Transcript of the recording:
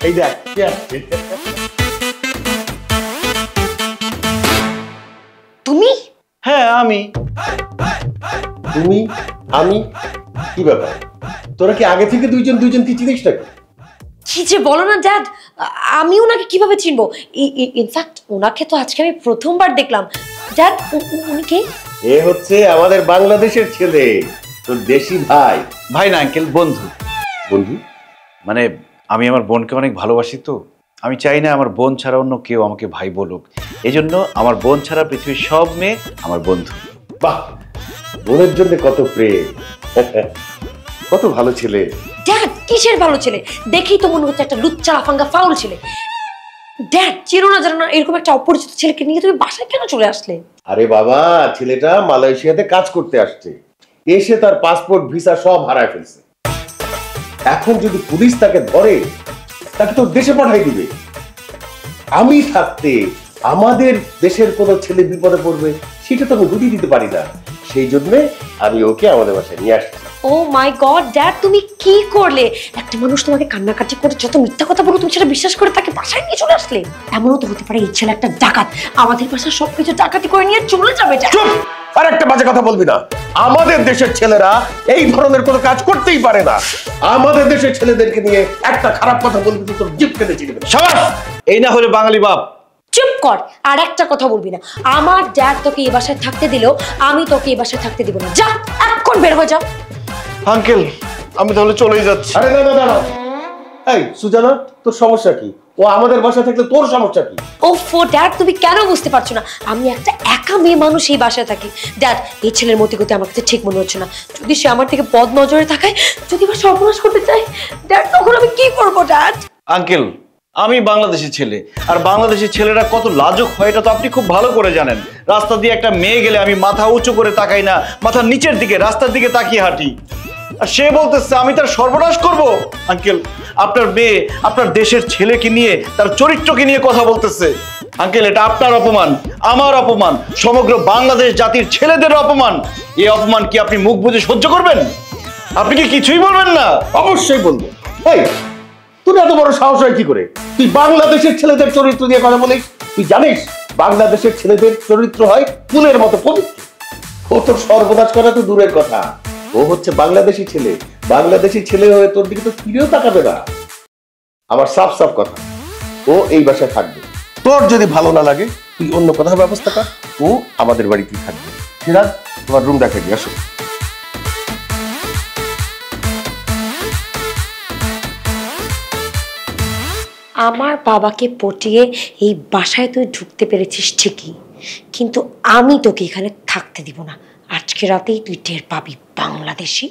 এই দেখ কে আসছে। তুমি? হ্যাঁ আমি। তুমি আমি কি ব্যাপার, তোরা কি আগে থেকে দুইজন দুইজনকে চিনিস নাকি? কি যে বলো না ড্যাড, আমি ওনাকে কিভাবে চিনবো? ইনফ্যাক্ট ওনাকে তো আজকে আমি প্রথমবার দেখলাম। ড্যাড উনি কে? এ হচ্ছে আমাদের বাংলাদেশের ছেলে, তোর দেশি ভাই। ভাই না আঙ্কেল, বন্ধু। বন্ধু মানে আমি আমার বোনকে অনেক ভালোবাসি, তো আমি চাই না আমার বোন ছাড়া অন্য কেউ আমাকে ভাই বলুক। এই জন্য আমার বোন ছাড়া পৃথিবীর সব মেয়ে আমার বন্ধু। বাহ, বোনের জন্য কত প্রেম। কত ভালো ছেলে। ড্যাড কিসের ভালো ছেলে? দেখেই তো মনে হচ্ছে একটা লুচ্চা লাফাঙ্গা ফাউল ছেলে। ড্যাড চেনো না জানো না এরকম একটা অপরিচিত ছেলেকে নিয়ে তুমি বাসায় কেন চলে আসলে? আরে বাবা, ছেলেটা মালয়েশিয়াতে কাজ করতে আসছে, এসে তার পাসপোর্ট ভিসা সব হারায় ফেলছে। এখন যদি পুলিশ তাকে ধরে, তাকে তো দেশে পাঠাই দিবে। আমি থাকতে আমাদের দেশের কোনো ছেলে বিপদে পড়বে সেটা তো আমি বুঝিয়ে দিতে পারি না, সেই জন্য আমি ওকে আমাদের বাসায় নিয়ে আসছি। ও মাই গড ড্যাড, তুমি কি করলে? একটা মানুষ তোমাকে কান্নাকাটি করে যত মিথ্যা কথা বলো তুমি সেটা বিশ্বাস করে তাকে বাসায় নিয়ে চলে আসলে। এমনও তো হতে পারে এই ছেলে একটা ডাকাত, আমাদের বাসার সবকিছু ডাকাতি করে নিয়ে চলে যাবে। চুপ! আর একটা বাজে কথা বলবি না। আমাদের দেশের ছেলেরা এই ধরনের কোনো কাজ করতেই পারে না। আমাদের দেশের ছেলেদেরকে নিয়ে একটা খারাপ কথা বলবি তো তোর জিভ কেটে ছিড়বে। সাবাস! এই না হলে বাঙালি বাপ। চুপ কর, আর একটা কথা বলবি না। আমার ড্যাড তোকে এই বাসায় থাকতে দিলেও আমি তোকে এই বাসায় থাকতে দিব না। যা এখন বের হয়ে যা। আঙ্কেল আমি তাহলে চলেই যাচ্ছি। আরে না না দাঁড়াও। এই সুজানা, তোর সমস্যা কি? ও আমাদের বাসায় থাকলে তোর সমস্যা কি? ওফো ড্যাড, তুমি কেন বুঝতে পারছো না? আমি একটা একা মেয়ে মানুষ এই বাসায় থাকি। ড্যাড এই ছেলের মতিগতি আমার কাছে ঠিক মনে হচ্ছে না। যদি সে আমার থেকে বদ নজরে তাকায়, যদি বা সর্বনাশ করতে চায়, ড্যাড তখন আমি কি করবো? ড্যাড আঙ্কেল আমি বাংলাদেশের ছেলে, আর বাংলাদেশের ছেলেরা কত লাজুক হয় এটা তো আপনি খুব ভালো করে জানেন। রাস্তা দিয়ে একটা মেয়ে গেলে আমি মাথা উঁচু করে তাকাই না, মাথা নিচের দিকে রাস্তার দিকে তাকিয়ে হাঁটি। আর সে বলতেছে আমি তার সর্বনাশ করব। আঙ্কেল আপনার মেয়ে আপনার দেশের ছেলেকে নিয়ে, তার চরিত্রকে নিয়ে কথা বলতেছে। আঙ্কেল এটা আপনার অপমান, আমার অপমান, সমগ্র বাংলাদেশ জাতির ছেলেদের অপমান। এই অপমান কি আপনি মুখ বুজে সহ্য করবেন? আপনি কি কিছুই বলবেন না? অবশ্যই বলবো। এই, তোর এত বড় সাহস হয় কি করে? তুই বাংলাদেশের ছেলেদের চরিত্র দিয়ে কথা বলিস? তুই জানিস বাংলাদেশের ছেলেদের চরিত্র হয় ফুলের মতো পবিত্র। ও তোর সর্বনাশ করা তো দূরের কথা, ও হচ্ছে বাংলাদেশি ছেলে। বাংলাদেশি ছেলে হয়ে তোর দিকে তো ফিরেও তাকাবে না। আমার সাফ সাফ কথা, ও এই বাসায় থাকবে। তোর যদি ভালো না লাগে তুই অন্য কোথাও ব্যবস্থা কর, ও আমাদের বাড়িতেই থাকবে। সিরাজ, তোমার রুম দেখা দিয়ে আসো। আমার বাবাকে পটিয়ে এই বাসায় তুই ঢুকতে পেরেছিস ঠিকই, কিন্তু আমি তোকে এখানে থাকতে দিব না। আজকে রাতেই তুই টের পাবি বাংলাদেশি।